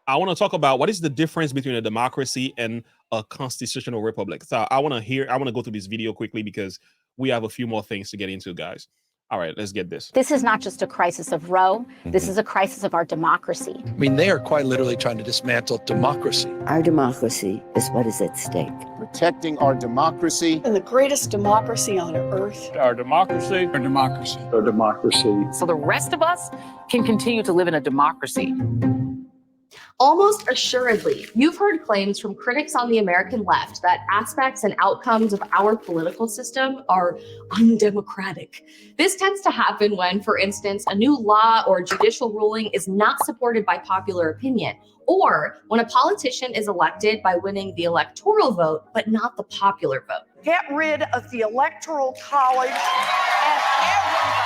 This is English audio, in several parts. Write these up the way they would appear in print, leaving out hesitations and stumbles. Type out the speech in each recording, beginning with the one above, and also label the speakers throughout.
Speaker 1: I want to talk about what is the difference between a democracy and a constitutional republic. So I want to go through this video quickly because we have a few more things to get into, guys. All right, let's get this.
Speaker 2: This is not just a crisis of Roe. This is a crisis of our democracy.
Speaker 3: I mean, they are quite literally trying to dismantle democracy.
Speaker 4: Our democracy is what is at stake.
Speaker 5: Protecting our democracy.
Speaker 6: And the greatest democracy on earth.
Speaker 7: Our democracy.
Speaker 8: Our democracy.
Speaker 9: Our democracy.
Speaker 10: So the rest of us can continue to live in a democracy.
Speaker 11: Almost assuredly, you've heard claims from critics on the American left that aspects and outcomes of our political system are undemocratic. This tends to happen when, for instance, a new law or judicial ruling is not supported by popular opinion, or when a politician is elected by winning the electoral vote, but not the popular vote.
Speaker 6: Get rid of the Electoral College and everybody.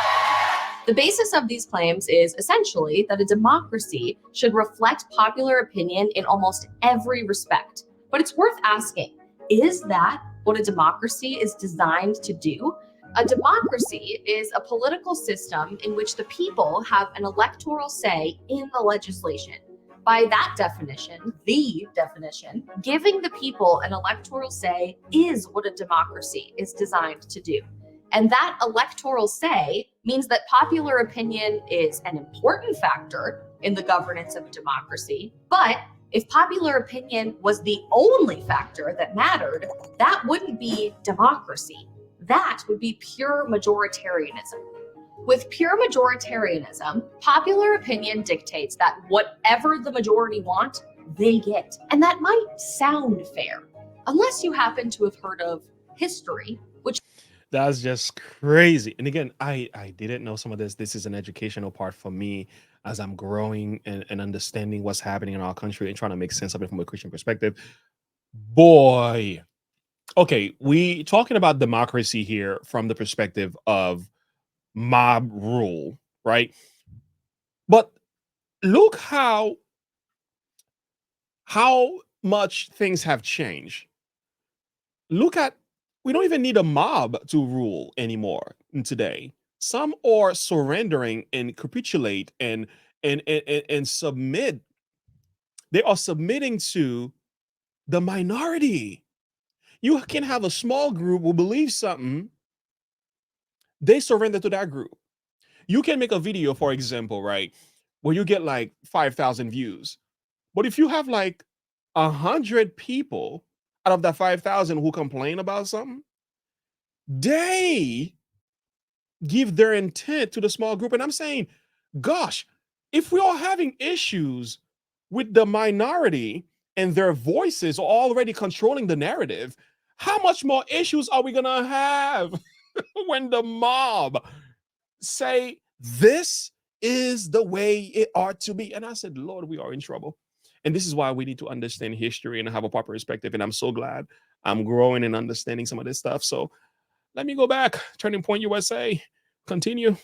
Speaker 11: The basis of these claims is essentially that a democracy should reflect popular opinion in almost every respect. But it's worth asking, is that what a democracy is designed to do? A democracy is a political system in which the people have an electoral say in the legislation. By that definition, the definition, giving the people an electoral say is what a democracy is designed to do. And that electoral say means that popular opinion is an important factor in the governance of a democracy. But if popular opinion was the only factor that mattered, that wouldn't be democracy. That would be pure majoritarianism. With pure majoritarianism, popular opinion dictates that whatever the majority want, they get. And that might sound fair, unless you happen to have heard of history, which
Speaker 1: That's just crazy. And again, I didn't know some of this. This is an educational part for me as I'm growing and understanding what's happening in our country and trying to make sense of it from a Christian perspective. Boy. Okay, we talking about democracy here from the perspective of mob rule, right? But look how much things have changed. Look at, we don't even need a mob to rule anymore in today. Some are surrendering and capitulate and submit. They are submitting to the minority. You can have a small group who believes something. They surrender to that group. You can make a video, for example, right, where you get like 5,000 views. But if you have like 100 people out of that 5,000 who complain about something, they give their intent to the small group. And I'm saying, gosh, if we are having issues with the minority and their voices are already controlling the narrative, how much more issues are we gonna have when the mob say this is the way it ought to be? And I said, Lord, we are in trouble. And this is why we need to understand history and have a proper perspective. And I'm so glad I'm growing and understanding some of this stuff. So let me go back. Turning Point USA. Continue.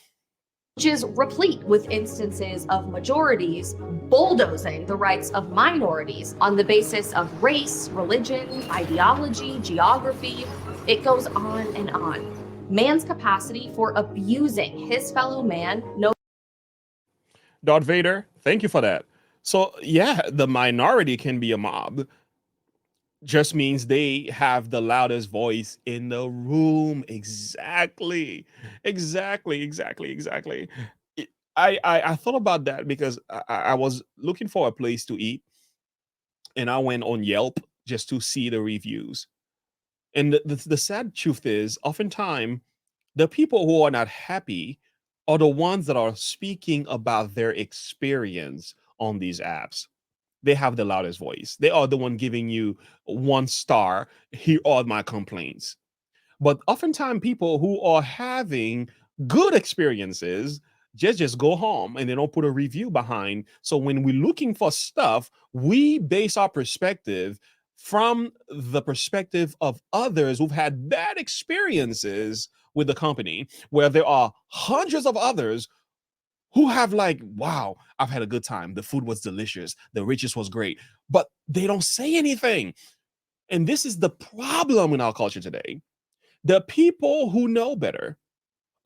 Speaker 11: Which is replete with instances of majorities bulldozing the rights of minorities on the basis of race, religion, ideology, geography. It goes on and on. Man's capacity for abusing his fellow man.
Speaker 1: Darth Vader, thank you for that. So yeah, the minority can be a mob. Just means they have the loudest voice in the room. Exactly. I thought about that because I was looking for a place to eat and I went on Yelp just to see the reviews. And the sad truth is, oftentimes, the people who are not happy are the ones that are speaking about their experience on these apps. They have the loudest voice. They are the one giving you 1 star. Here are my complaints. But oftentimes people who are having good experiences just go home and they don't put a review behind. So when we're looking for stuff, we base our perspective from the perspective of others who've had bad experiences with the company, where there are hundreds of others who have like, wow, I've had a good time. The food was delicious. The riches was great, but they don't say anything. And this is the problem in our culture today. The people who know better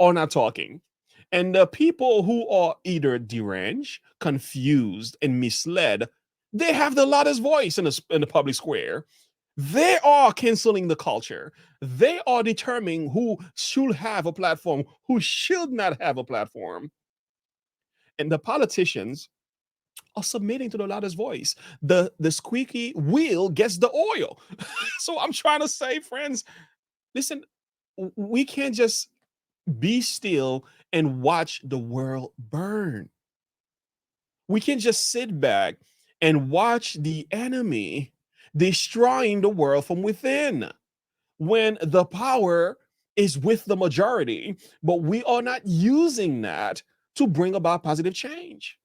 Speaker 1: are not talking. And the people who are either deranged, confused, and misled They have the loudest voice in the public square. They are canceling the culture. They are determining who should have a platform, who should not have a platform. And the politicians are submitting to the loudest voice. The squeaky wheel gets the oil. So I'm trying to say, friends, listen, we can't just be still and watch the world burn. We can just sit back and watch the enemy destroying the world from within when the power is with the majority, but we are not using that to bring about positive change.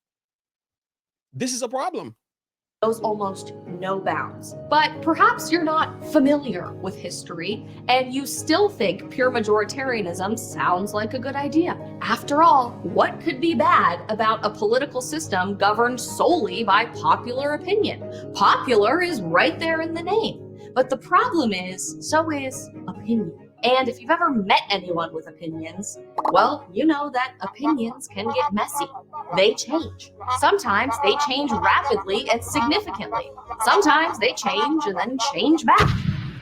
Speaker 1: This is a problem.
Speaker 11: Knows almost no bounds. But perhaps you're not familiar with history and you still think pure majoritarianism sounds like a good idea. After all, what could be bad about a political system governed solely by popular opinion? Popular is right there in the name. But the problem is, so is opinion. And if you've ever met anyone with opinions, well, you know that opinions can get messy. They change. Sometimes they change rapidly and significantly. Sometimes they change and then change back.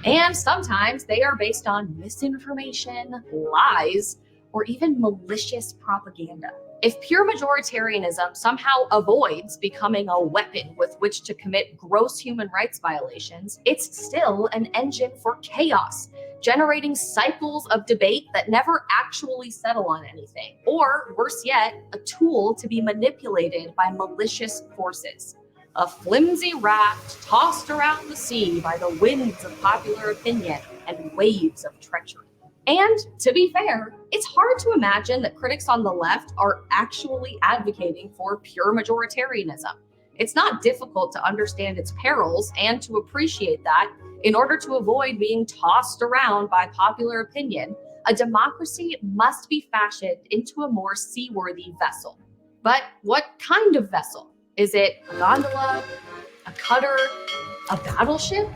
Speaker 11: And sometimes they are based on misinformation, lies, or even malicious propaganda. If pure majoritarianism somehow avoids becoming a weapon with which to commit gross human rights violations, it's still an engine for chaos, generating cycles of debate that never actually settle on anything. Or, worse yet, a tool to be manipulated by malicious forces. A flimsy raft tossed around the sea by the winds of popular opinion and waves of treachery. And to be fair, it's hard to imagine that critics on the left are actually advocating for pure majoritarianism. It's not difficult to understand its perils and to appreciate that in order to avoid being tossed around by popular opinion, a democracy must be fashioned into a more seaworthy vessel. But what kind of vessel? Is it a gondola, a cutter, a battleship?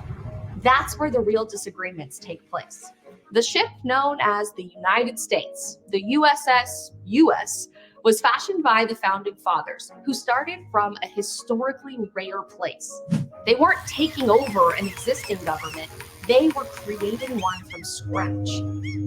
Speaker 11: That's where the real disagreements take place. The ship known as the United States, the USS US, was fashioned by the Founding Fathers, who started from a historically rare place. They weren't taking over an existing government, they were creating one from scratch.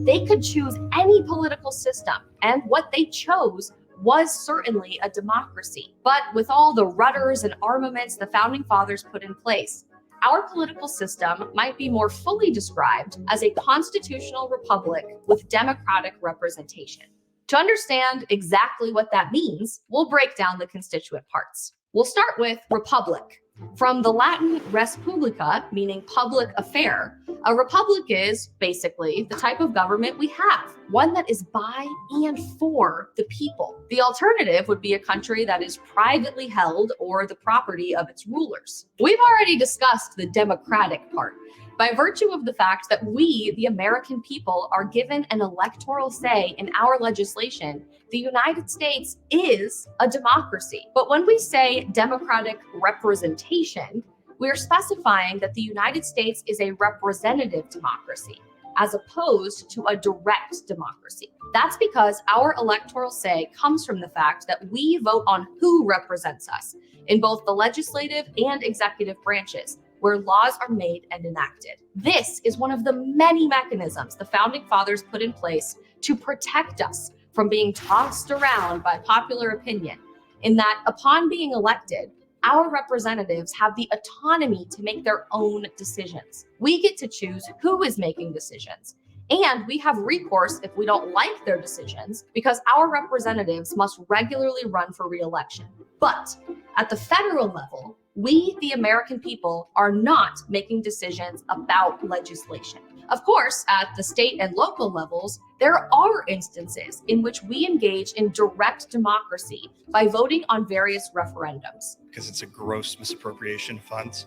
Speaker 11: They could choose any political system, and what they chose was certainly a democracy. But with all the rudders and armaments the Founding Fathers put in place, our political system might be more fully described as a constitutional republic with democratic representation. To understand exactly what that means, we'll break down the constituent parts. We'll start with republic. From the Latin res publica, meaning public affair, a republic is basically the type of government we have, one that is by and for the people. The alternative would be a country that is privately held or the property of its rulers. We've already discussed the democratic part. By virtue of the fact that we, the American people, are given an electoral say in our legislation, the United States is a democracy. But when we say democratic representation, we are specifying that the United States is a representative democracy, as opposed to a direct democracy. That's because our electoral say comes from the fact that we vote on who represents us in both the legislative and executive branches, where laws are made and enacted. This is one of the many mechanisms the Founding Fathers put in place to protect us from being tossed around by popular opinion, in that upon being elected, our representatives have the autonomy to make their own decisions. We get to choose who is making decisions, and we have recourse if we don't like their decisions, because our representatives must regularly run for re-election. But at the federal level, we, the American people, are not making decisions about legislation. Of course, at the state and local levels, there are instances in which we engage in direct democracy by voting on various referendums.
Speaker 7: Because it's a gross misappropriation of funds.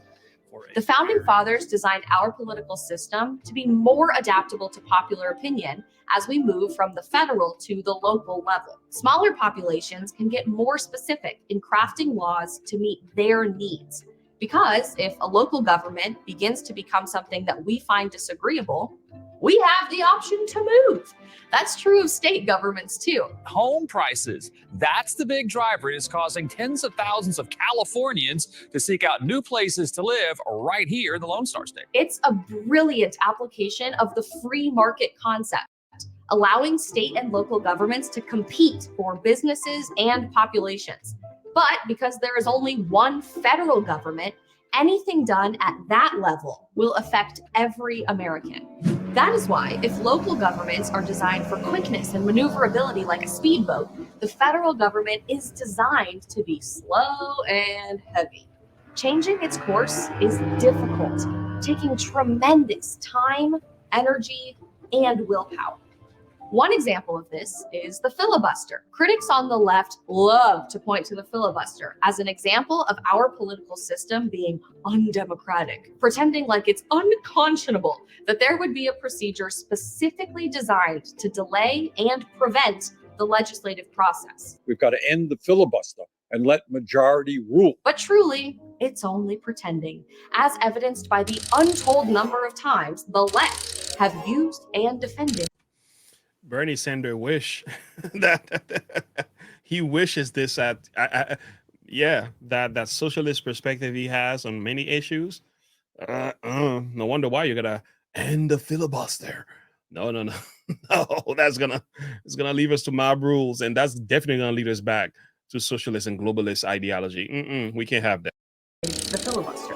Speaker 11: The Founding Fathers designed our political system to be more adaptable to popular opinion as we move from the federal to the local level. Smaller populations can get more specific in crafting laws to meet their needs. Because if a local government begins to become something that we find disagreeable, we have the option to move. That's true of state governments too.
Speaker 8: Home prices. That's the big driver. It is causing tens of thousands of Californians to seek out new places to live right here in the Lone Star State.
Speaker 11: It's a brilliant application of the free market concept, allowing state and local governments to compete for businesses and populations. But because there is only one federal government, anything done at that level will affect every American. That is why, if local governments are designed for quickness and maneuverability like a speedboat, the federal government is designed to be slow and heavy. Changing its course is difficult, taking tremendous time, energy, and willpower. One example of this is the filibuster. Critics on the left love to point to the filibuster as an example of our political system being undemocratic, pretending like it's unconscionable that there would be a procedure specifically designed to delay and prevent the legislative process.
Speaker 3: We've got to end the filibuster and let majority rule.
Speaker 11: But truly, it's only pretending, as evidenced by the untold number of times the left have used and defended.
Speaker 1: Bernie Sanders wish that he wishes this at that socialist perspective he has on many issues. No wonder why you're gonna end the filibuster. No, no, it's gonna leave us to mob rules, and that's definitely gonna lead us back to socialist and globalist ideology. We can't have that.
Speaker 11: The filibuster.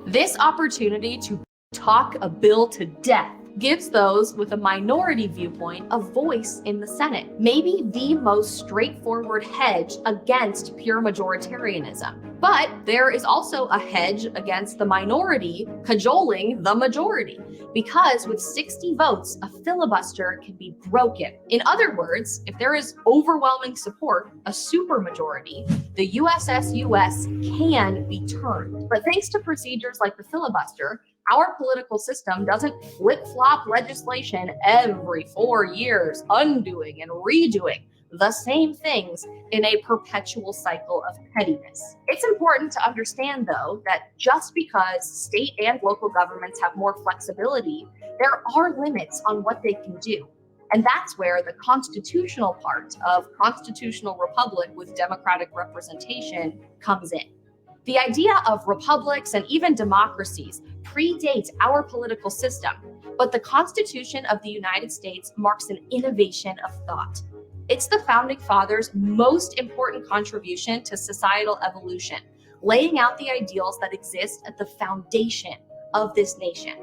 Speaker 11: This opportunity to talk a bill to death gives those with a minority viewpoint a voice in the Senate, maybe the most straightforward hedge against pure majoritarianism. But there is also a hedge against the minority cajoling the majority, because with 60 votes, a filibuster can be broken. In other words, if there is overwhelming support, a supermajority, the USSUS can be turned. But thanks to procedures like the filibuster, our political system doesn't flip-flop legislation every 4 years, undoing and redoing the same things in a perpetual cycle of pettiness. It's important to understand, though, that just because state and local governments have more flexibility, there are limits on what they can do. And that's where the constitutional part of constitutional republic with democratic representation comes in. The idea of republics and even democracies predates our political system, but the Constitution of the United States marks an innovation of thought. It's the Founding Fathers' most important contribution to societal evolution, laying out the ideals that exist at the foundation of this nation,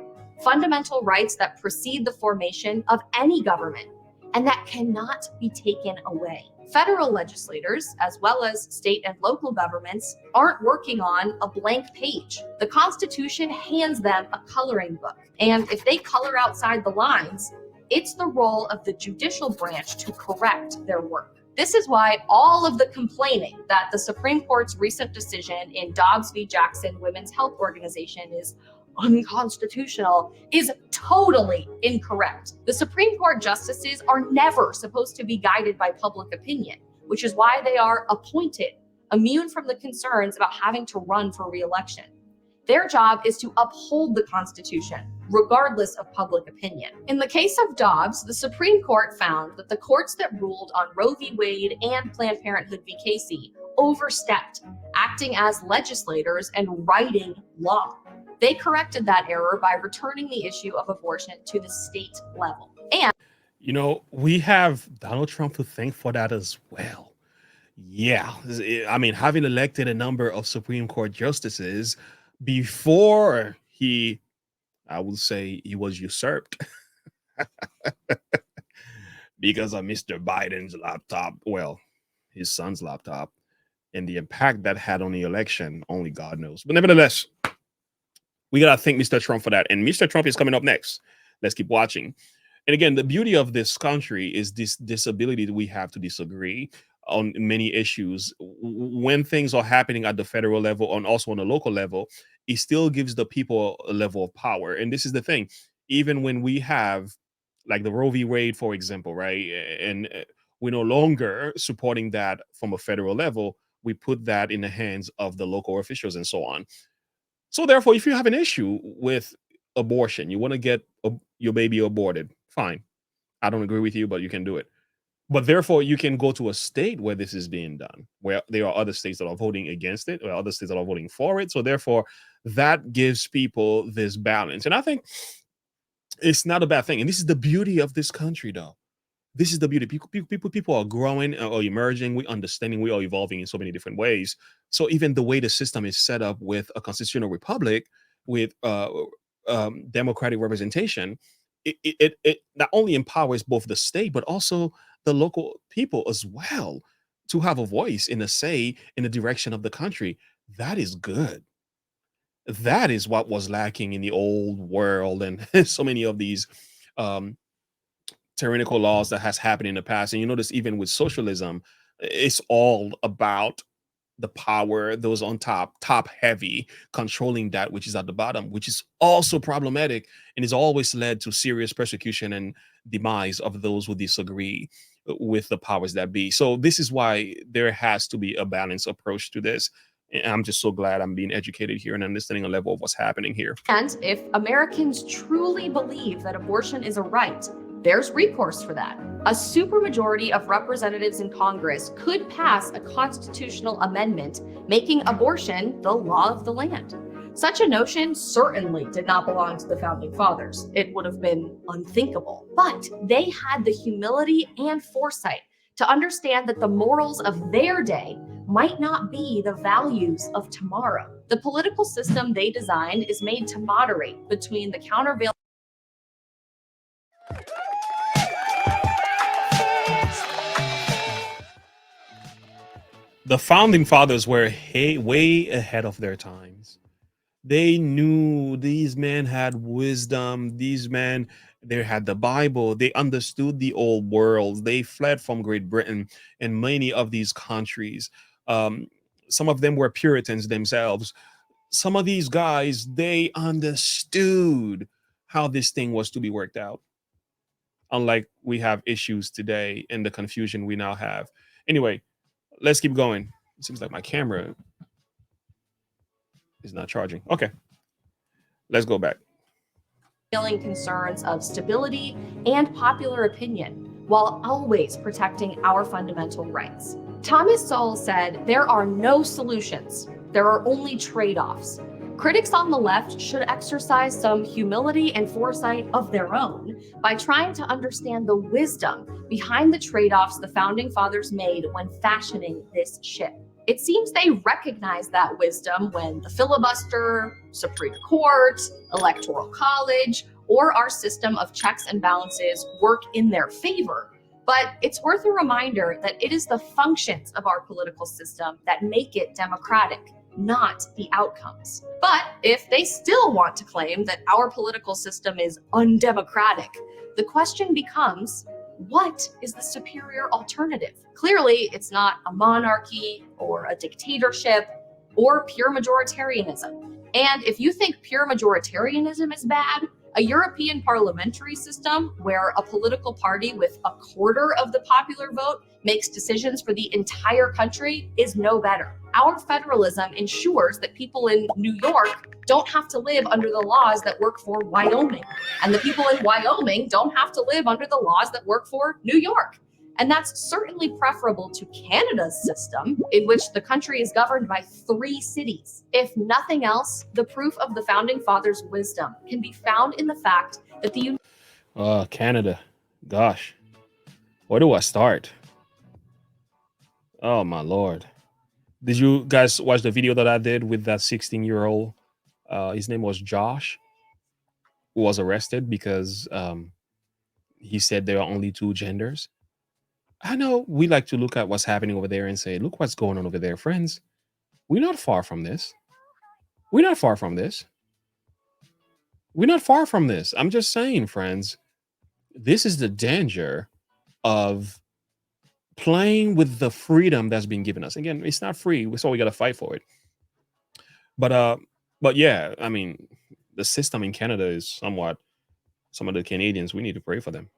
Speaker 11: fundamental rights that precede the formation of any government, and that cannot be taken away. Federal legislators, as well as state and local governments, aren't working on a blank page. The Constitution hands them a coloring book, and if they color outside the lines, it's the role of the judicial branch to correct their work. This is why all of the complaining that the Supreme Court's recent decision in Dobbs v. Jackson Women's Health Organization is unconstitutional is totally incorrect. The Supreme Court justices are never supposed to be guided by public opinion, which is why they are appointed, immune from the concerns about having to run for re-election. Their job is to uphold the Constitution, regardless of public opinion. In the case of Dobbs, the Supreme Court found that the courts that ruled on Roe v. Wade and Planned Parenthood v. Casey overstepped, acting as legislators and writing law. They corrected that error by returning the issue of abortion to the state level. And,
Speaker 1: we have Donald Trump to thank for that as well. Yeah, I mean, having elected a number of Supreme Court justices before I would say he was usurped because of Mr. Biden's laptop, his son's laptop, and the impact that had on the election, only God knows. But nevertheless, we got to thank Mr. Trump for that. And Mr. Trump is coming up next. Let's keep watching. And again, the beauty of this country is this ability that we have to disagree on many issues. When things are happening at the federal level and also on the local level, it still gives the people a level of power. And this is the thing, even when we have like the Roe v. Wade, for example, right? And we're no longer supporting that from a federal level. We put that in the hands of the local officials and so on. So therefore, if you have an issue with abortion, you want to get your baby aborted. Fine. I don't agree with you, but you can do it. But therefore, you can go to a state where this is being done, where there are other states that are voting against it, or other states that are voting for it. So therefore, that gives people this balance. And I think it's not a bad thing. And this is the beauty of this country, though. This is the beauty. People are growing or emerging. We're understanding. We are evolving in so many different ways. So even the way the system is set up with a constitutional republic, with democratic representation, it not only empowers both the state but also the local people as well to have a voice in a say in the direction of the country. That is good. That is what was lacking in the old world and so many of these tyrannical laws that has happened in the past. And you notice even with socialism, it's all about the power, those on top heavy, controlling that which is at the bottom, which is also problematic and has always led to serious persecution and demise of those who disagree with the powers that be. So this is why there has to be a balanced approach to this. And I'm just so glad I'm being educated here and understanding a level of what's happening here.
Speaker 11: And if Americans truly believe that abortion is a right, there's recourse for that. A supermajority of representatives in Congress could pass a constitutional amendment making abortion the law of the land. Such a notion certainly did not belong to the founding fathers. It would have been unthinkable. But they had the humility and foresight to understand that the morals of their day might not be the values of tomorrow. The political system they designed is made to moderate between the countervailing.
Speaker 1: The founding fathers were way ahead of their times. They knew these men had wisdom. These men, they had the Bible. They understood the old world. They fled from Great Britain and many of these countries. Some of them were Puritans themselves. Some of these guys, they understood how this thing was to be worked out. Unlike we have issues today and the confusion we now have. Anyway, let's keep going. It seems like my camera is not charging. Okay, let's go back.
Speaker 11: Concerns of stability and popular opinion, while always protecting our fundamental rights. Thomas Sowell said, "There are no solutions. There are only trade-offs." Critics on the left should exercise some humility and foresight of their own by trying to understand the wisdom behind the trade-offs the founding fathers made when fashioning this ship. It seems they recognize that wisdom when the filibuster, Supreme Court, Electoral College, or our system of checks and balances work in their favor. But it's worth a reminder that it is the functions of our political system that make it democratic, not the outcomes. But if they still want to claim that our political system is undemocratic, the question becomes, what is the superior alternative? Clearly, it's not a monarchy or a dictatorship or pure majoritarianism. And if you think pure majoritarianism is bad, a European parliamentary system where a political party with a quarter of the popular vote makes decisions for the entire country is no better. Our federalism ensures that people in New York don't have to live under the laws that work for Wyoming. And the people in Wyoming don't have to live under the laws that work for New York. And that's certainly preferable to Canada's system, in which the country is governed by 3 cities. If nothing else, the proof of the founding fathers' wisdom can be found in the fact that the
Speaker 1: Canada. Gosh. Where do I start? Oh my Lord. Did you guys watch the video that I did with that 16-year-old? His name was Josh, who was arrested because he said there are only 2 genders. I know we like to look at what's happening over there and say, look what's going on over there, friends. We're not far from this. We're not far from this. We're not far from this. I'm just saying, friends, this is the danger of playing with the freedom that's been given us. Again, it's not free, so we got to fight for it. But yeah, I mean, the system in Canada is somewhat, some of the Canadians, we need to pray for them.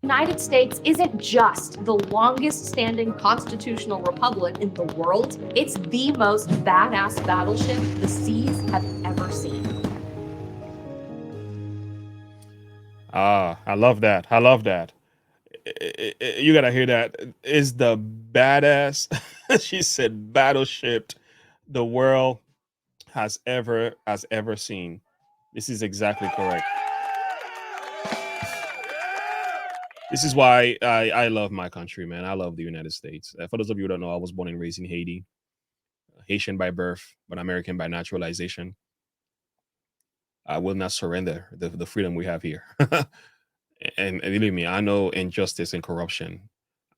Speaker 11: United States isn't just the longest standing constitutional republic in the world, it's the most badass battleship the seas have ever seen.
Speaker 1: Ah, I love that. I love that. You gotta hear that. Is the badass. She said battleship the world has ever seen. This is exactly correct. This is why I love my country, man. I love the United States. For those of you who don't know, I was born and raised in Haiti, Haitian by birth, but American by naturalization. I will not surrender the freedom we have here. And believe me, I know injustice and corruption.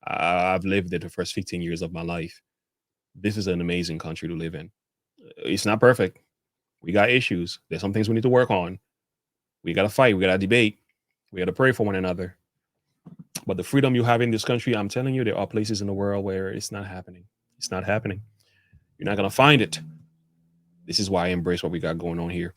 Speaker 1: I've lived it the first 15 years of my life. This is an amazing country to live in. It's not perfect. We got issues. There's some things we need to work on. We got to fight. We got to debate. We got to pray for one another. But the freedom you have in this country, I'm telling you, there are places in the world where it's not happening. It's not happening. You're not going to find it. This is why I embrace what we got going on here.